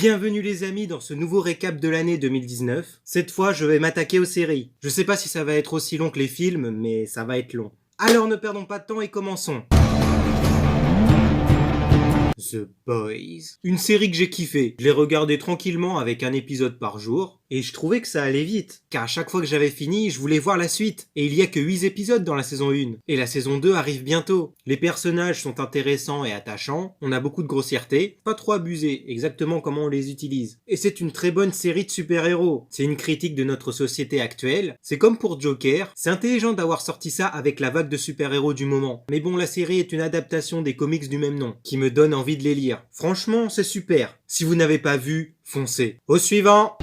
Bienvenue les amis dans ce nouveau récap de l'année 2019. Cette fois, je vais m'attaquer aux séries. Je sais pas si ça va être aussi long que les films, mais ça va être long. Alors ne perdons pas de temps et commençons. The Boys. Une série que j'ai kiffé. Je l'ai regardée tranquillement avec un épisode par jour. Et je trouvais que ça allait vite. Car à chaque fois que j'avais fini, je voulais voir la suite. Et il y a que 8 épisodes dans la saison 1. Et la saison 2 arrive bientôt. Les personnages sont intéressants et attachants. On a beaucoup de grossièreté. Pas trop abusé, exactement comment on les utilise. Et c'est une très bonne série de super-héros. C'est une critique de notre société actuelle. C'est comme pour Joker. C'est intelligent d'avoir sorti ça avec la vague de super-héros du moment. Mais bon, la série est une adaptation des comics du même nom. Qui me donne envie de les lire. Franchement, c'est super. Si vous n'avez pas vu, foncez. Au suivant.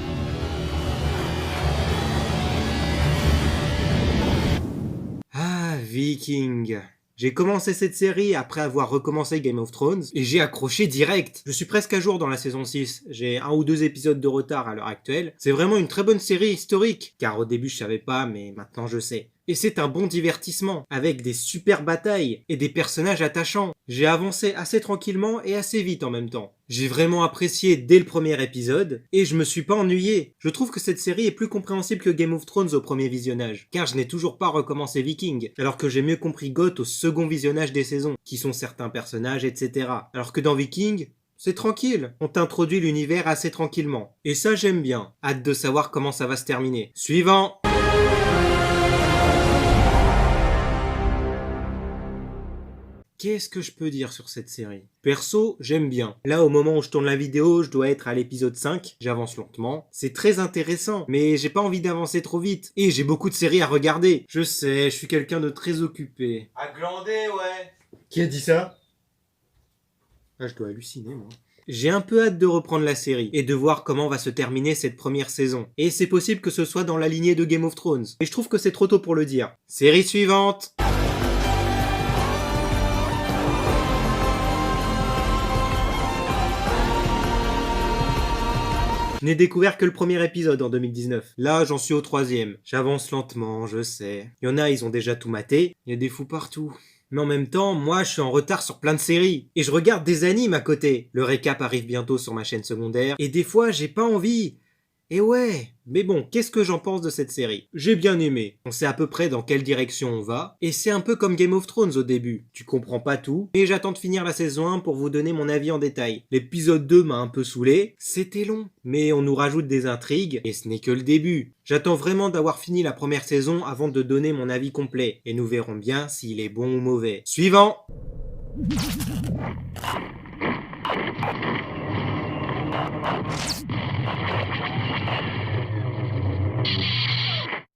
Viking. J'ai commencé cette série après avoir recommencé Game of Thrones et j'ai accroché direct. Je suis presque à jour dans la saison 6. J'ai 1 ou 2 épisodes de retard à l'heure actuelle. C'est vraiment une très bonne série historique, car au début je savais pas, mais maintenant je sais. Et c'est un bon divertissement, avec des super batailles et des personnages attachants. J'ai avancé assez tranquillement et assez vite en même temps. J'ai vraiment apprécié dès le premier épisode, et je me suis pas ennuyé. Je trouve que cette série est plus compréhensible que Game of Thrones au premier visionnage, car je n'ai toujours pas recommencé Viking, alors que j'ai mieux compris Goth au second visionnage des saisons, qui sont certains personnages, etc. Alors que dans Viking, c'est tranquille, on t'introduit l'univers assez tranquillement. Et ça j'aime bien, hâte de savoir comment ça va se terminer. Suivant. Qu'est-ce que je peux dire sur cette série? Perso, j'aime bien. Là, au moment où je tourne la vidéo, je dois être à l'épisode 5. J'avance lentement. C'est très intéressant, mais j'ai pas envie d'avancer trop vite. Et j'ai beaucoup de séries à regarder. Je sais, je suis quelqu'un de très occupé. À glander, ouais. Qui a dit ça? Ah, je dois halluciner, moi. J'ai un peu hâte de reprendre la série et de voir comment va se terminer cette première saison. Et c'est possible que ce soit dans la lignée de Game of Thrones. Mais je trouve que c'est trop tôt pour le dire. Série suivante. Je n'ai découvert que le premier épisode en 2019. Là, j'en suis au 3e. J'avance lentement, je sais. Il y en a, ils ont déjà tout maté. Il y a des fous partout. Mais en même temps, moi, je suis en retard sur plein de séries. Et je regarde des animes à côté. Le récap arrive bientôt sur ma chaîne secondaire. Et des fois, j'ai pas envie. Et ouais, mais bon, qu'est-ce que j'en pense de cette série? J'ai bien aimé. On sait à peu près dans quelle direction on va. Et c'est un peu comme Game of Thrones au début. Tu comprends pas tout. Et j'attends de finir la saison 1 pour vous donner mon avis en détail. L'épisode 2 m'a un peu saoulé. C'était long. Mais on nous rajoute des intrigues. Et ce n'est que le début. J'attends vraiment d'avoir fini la première saison avant de donner mon avis complet. Et nous verrons bien s'il est bon ou mauvais. Suivant!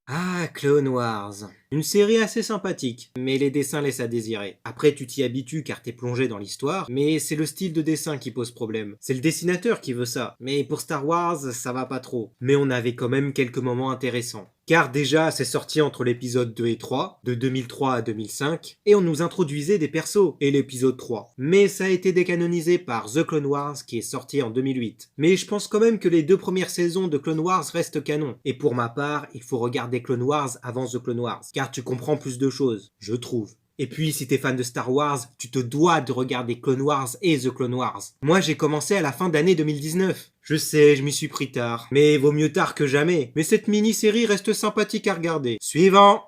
Ah, Clone Wars. Une série assez sympathique, mais les dessins laissent à désirer. Après, tu t'y habitues car t'es plongé dans l'histoire, mais c'est le style de dessin qui pose problème. C'est le dessinateur qui veut ça, mais pour Star Wars, ça va pas trop. Mais on avait quand même quelques moments intéressants. Car déjà, c'est sorti entre l'épisode 2 et 3, de 2003 à 2005, et on nous introduisait des persos, et l'épisode 3. Mais ça a été décanonisé par The Clone Wars, qui est sorti en 2008. Mais je pense quand même que les 2 premières saisons de Clone Wars restent canon. Et pour ma part, il faut regarder Clone Wars avant The Clone Wars, car tu comprends plus de choses, je trouve. Et puis, si t'es fan de Star Wars, tu te dois de regarder Clone Wars et The Clone Wars. Moi, j'ai commencé à la fin d'année 2019. Je sais, je m'y suis pris tard. Mais vaut mieux tard que jamais. Mais cette mini-série reste sympathique à regarder. Suivant.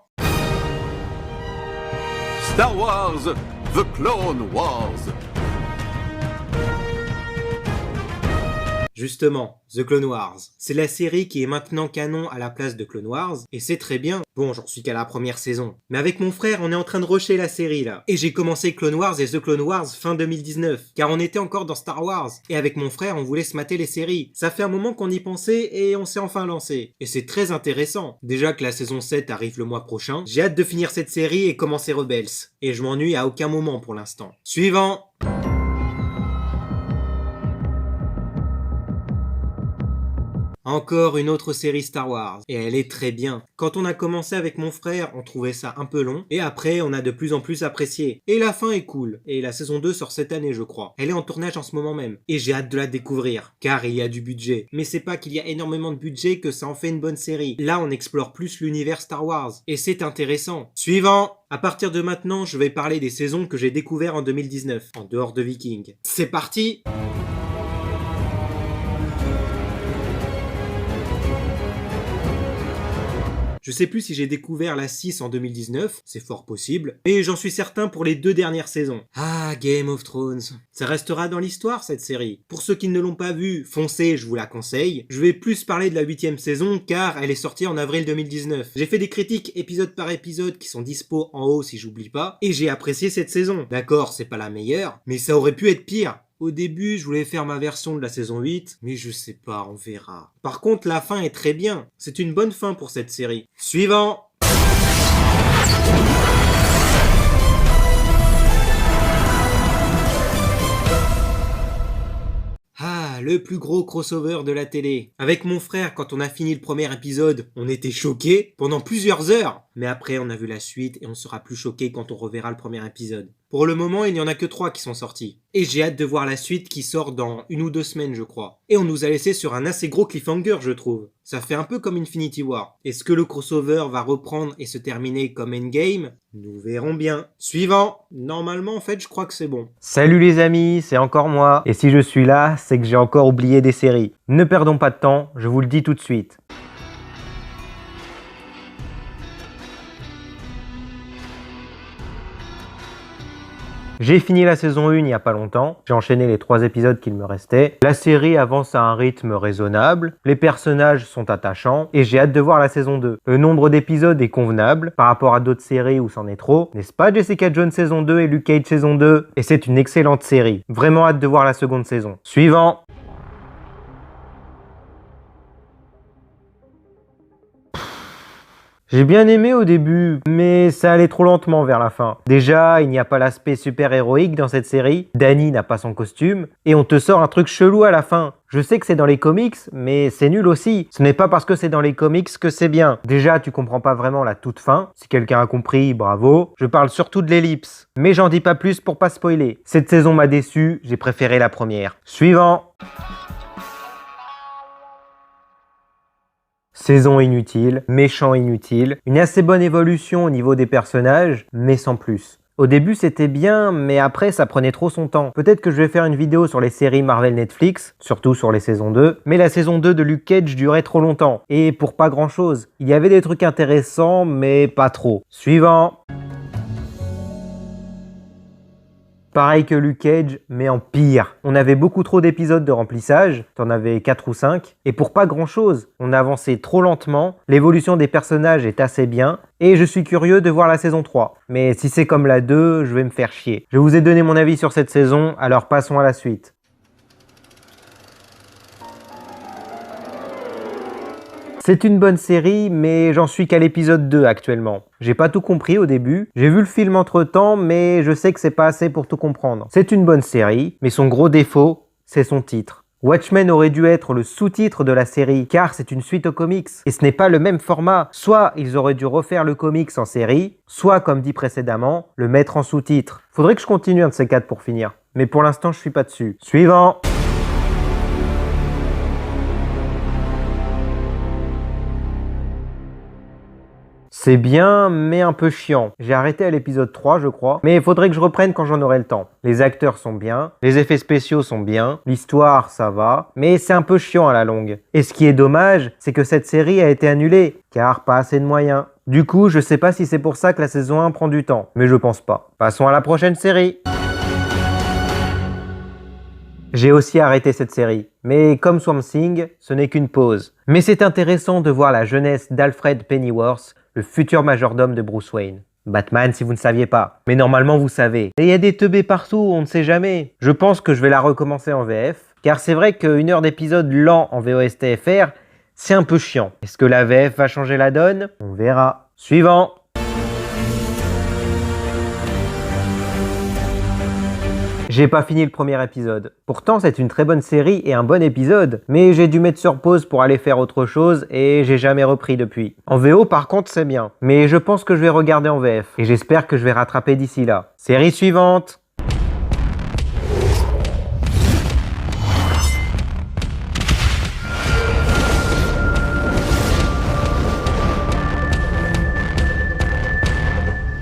Star Wars, The Clone Wars. Justement, The Clone Wars. C'est la série qui est maintenant canon à la place de Clone Wars, et c'est très bien. Bon, j'en suis qu'à la première saison. Mais avec mon frère, on est en train de rusher la série, là. Et j'ai commencé Clone Wars et The Clone Wars fin 2019, car on était encore dans Star Wars. Et avec mon frère, on voulait se mater les séries. Ça fait un moment qu'on y pensait, et on s'est enfin lancé. Et c'est très intéressant. Déjà que la saison 7 arrive le mois prochain, j'ai hâte de finir cette série et commencer Rebels. Et je m'ennuie à aucun moment pour l'instant. Suivant. Encore une autre série Star Wars, et elle est très bien. Quand on a commencé avec mon frère, on trouvait ça un peu long, et après on a de plus en plus apprécié. Et la fin est cool, et la saison 2 sort cette année je crois. Elle est en tournage en ce moment même, et j'ai hâte de la découvrir, car il y a du budget. Mais c'est pas qu'il y a énormément de budget que ça en fait une bonne série. Là on explore plus l'univers Star Wars, et c'est intéressant. Suivant. À partir de maintenant, je vais parler des saisons que j'ai découvertes en 2019, en dehors de Viking. C'est parti! Je sais plus si j'ai découvert la 6 en 2019, c'est fort possible, mais j'en suis certain pour les 2 dernières saisons. Ah, Game of Thrones. Ça restera dans l'histoire cette série. Pour ceux qui ne l'ont pas vue, foncez, je vous la conseille. Je vais plus parler de la 8ème saison car elle est sortie en avril 2019. J'ai fait des critiques épisode par épisode qui sont dispo en haut si j'oublie pas, et j'ai apprécié cette saison. D'accord, c'est pas la meilleure, mais ça aurait pu être pire. Au début, je voulais faire ma version de la saison 8, mais je sais pas, on verra. Par contre, la fin est très bien. C'est une bonne fin pour cette série. Suivant! Ah, le plus gros crossover de la télé. Avec mon frère, quand on a fini le premier épisode, on était choqués pendant plusieurs heures. Mais après, on a vu la suite et on sera plus choqués quand on reverra le premier épisode. Pour le moment, il n'y en a que 3 qui sont sortis. Et j'ai hâte de voir la suite qui sort dans 1 ou 2 semaines, je crois. Et on nous a laissé sur un assez gros cliffhanger, je trouve. Ça fait un peu comme Infinity War. Est-ce que le crossover va reprendre et se terminer comme Endgame? Nous verrons bien. Suivant. Normalement, en fait, je crois que c'est bon. Salut les amis, c'est encore moi. Et si je suis là, c'est que j'ai encore oublié des séries. Ne perdons pas de temps, je vous le dis tout de suite. J'ai fini la saison 1 il n'y a pas longtemps, j'ai enchaîné les 3 épisodes qu'il me restait. La série avance à un rythme raisonnable, les personnages sont attachants et j'ai hâte de voir la saison 2. Le nombre d'épisodes est convenable par rapport à d'autres séries où c'en est trop, n'est-ce pas Jessica Jones saison 2 et Luke Cage saison 2? Et c'est une excellente série, vraiment hâte de voir la seconde saison. Suivant. J'ai bien aimé au début, mais ça allait trop lentement vers la fin. Déjà, il n'y a pas l'aspect super-héroïque dans cette série, Danny n'a pas son costume, et on te sort un truc chelou à la fin. Je sais que c'est dans les comics, mais c'est nul aussi. Ce n'est pas parce que c'est dans les comics que c'est bien. Déjà, tu comprends pas vraiment la toute fin. Si quelqu'un a compris, bravo. Je parle surtout de l'ellipse. Mais j'en dis pas plus pour pas spoiler. Cette saison m'a déçu, j'ai préféré la première. Suivant. Saison inutile, méchant inutile, une assez bonne évolution au niveau des personnages, mais sans plus. Au début c'était bien, mais après ça prenait trop son temps. Peut-être que je vais faire une vidéo sur les séries Marvel Netflix, surtout sur les saisons 2, mais la saison 2 de Luke Cage durait trop longtemps, et pour pas grand chose. Il y avait des trucs intéressants, mais pas trop. Suivant. Pareil que Luke Cage, mais en pire. On avait beaucoup trop d'épisodes de remplissage, t'en avais 4 ou 5, et pour pas grand chose. On avançait trop lentement, l'évolution des personnages est assez bien, et je suis curieux de voir la saison 3. Mais si c'est comme la 2, je vais me faire chier. Je vous ai donné mon avis sur cette saison, alors passons à la suite. C'est une bonne série, mais j'en suis qu'à l'épisode 2 actuellement. J'ai pas tout compris au début, j'ai vu le film entre temps, mais je sais que c'est pas assez pour tout comprendre. C'est une bonne série, mais son gros défaut, c'est son titre. Watchmen aurait dû être le sous-titre de la série, car c'est une suite aux comics, et ce n'est pas le même format. Soit ils auraient dû refaire le comics en série, soit, comme dit précédemment, le mettre en sous-titre. Faudrait que je continue un de ces 4 pour finir. Mais pour l'instant, je suis pas dessus. Suivant. C'est bien, mais un peu chiant. J'ai arrêté à l'épisode 3, je crois, mais il faudrait que je reprenne quand j'en aurai le temps. Les acteurs sont bien, les effets spéciaux sont bien, l'histoire, ça va, mais c'est un peu chiant à la longue. Et ce qui est dommage, c'est que cette série a été annulée, car pas assez de moyens. Du coup, je sais pas si c'est pour ça que la saison 1 prend du temps, mais je pense pas. Passons à la prochaine série. J'ai aussi arrêté cette série, mais comme Swamp Thing, ce n'est qu'une pause. Mais c'est intéressant de voir la jeunesse d'Alfred Pennyworth, le futur majordome de Bruce Wayne. Batman si vous ne saviez pas. Mais normalement vous savez. Et il y a des teubés partout, on ne sait jamais. Je pense que je vais la recommencer en VF, car c'est vrai qu'une heure d'épisode lent en VOSTFR, c'est un peu chiant. Est-ce que la VF va changer la donne? On verra. Suivant. J'ai pas fini le premier épisode. Pourtant, c'est une très bonne série et un bon épisode, mais j'ai dû mettre sur pause pour aller faire autre chose et j'ai jamais repris depuis. En VO, par contre, c'est bien. Mais je pense que je vais regarder en VF et j'espère que je vais rattraper d'ici là. Série suivante.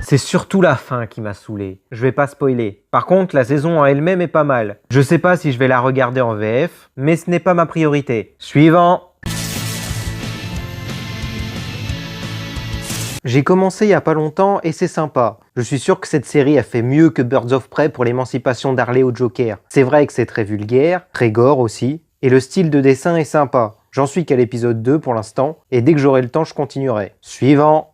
C'est surtout la fin qui m'a saoulé. Je vais pas spoiler. Par contre, la saison en elle-même est pas mal. Je sais pas si je vais la regarder en VF, mais ce n'est pas ma priorité. Suivant. J'ai commencé il y a pas longtemps et c'est sympa. Je suis sûr que cette série a fait mieux que Birds of Prey pour l'émancipation d'Harley au Joker. C'est vrai que c'est très vulgaire, très gore aussi, et le style de dessin est sympa. J'en suis qu'à l'épisode 2 pour l'instant, et dès que j'aurai le temps, je continuerai. Suivant.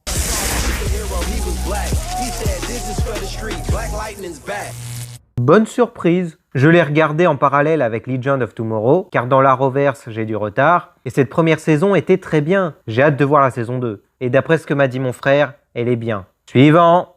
Bonne surprise. Je l'ai regardé en parallèle avec Legend of Tomorrow, car dans l'Arrowverse, j'ai du retard, et cette première saison était très bien. J'ai hâte de voir la saison 2. Et d'après ce que m'a dit mon frère, elle est bien. Suivant.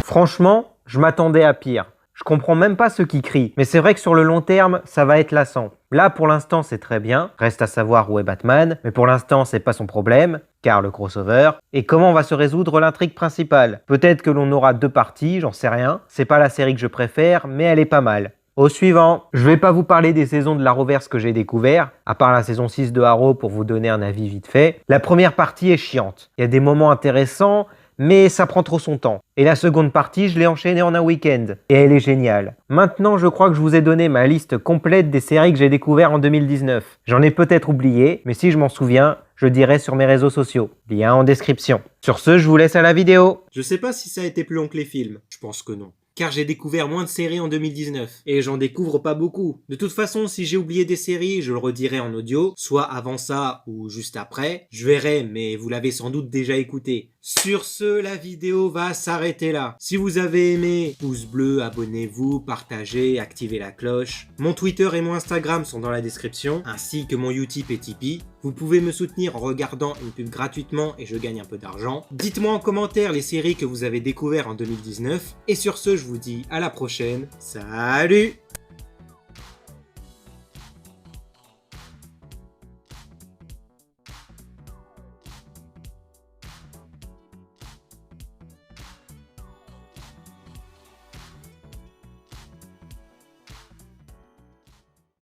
Franchement, je m'attendais à pire. Je comprends même pas ceux qui crient, mais c'est vrai que sur le long terme, ça va être lassant. Là, pour l'instant, c'est très bien. Reste à savoir où est Batman, mais pour l'instant, c'est pas son problème, car le crossover. Et comment va se résoudre l'intrigue principale? Peut-être que l'on aura 2 parties, j'en sais rien. C'est pas la série que je préfère, mais elle est pas mal. Au suivant, je vais pas vous parler des saisons de l'Arrowverse que j'ai découvert, à part la saison 6 de Arrow pour vous donner un avis vite fait. La première partie est chiante. Il y a des moments intéressants, mais ça prend trop son temps. Et la seconde partie, je l'ai enchaînée en un week-end. Et elle est géniale. Maintenant, je crois que je vous ai donné ma liste complète des séries que j'ai découvertes en 2019. J'en ai peut-être oublié, mais si je m'en souviens, je dirai sur mes réseaux sociaux. Lien en description. Sur ce, je vous laisse à la vidéo. Je sais pas si ça a été plus long que les films. Je pense que non. Car j'ai découvert moins de séries en 2019. Et j'en découvre pas beaucoup. De toute façon, si j'ai oublié des séries, je le redirai en audio, soit avant ça ou juste après. Je verrai, mais vous l'avez sans doute déjà écouté. Sur ce, la vidéo va s'arrêter là. Si vous avez aimé, pouce bleu, abonnez-vous, partagez, activez la cloche. Mon Twitter et mon Instagram sont dans la description, ainsi que mon Utip et Tipeee. Vous pouvez me soutenir en regardant une pub gratuitement et je gagne un peu d'argent. Dites-moi en commentaire les séries que vous avez découvertes en 2019. Et sur ce, je vous dis à la prochaine. Salut!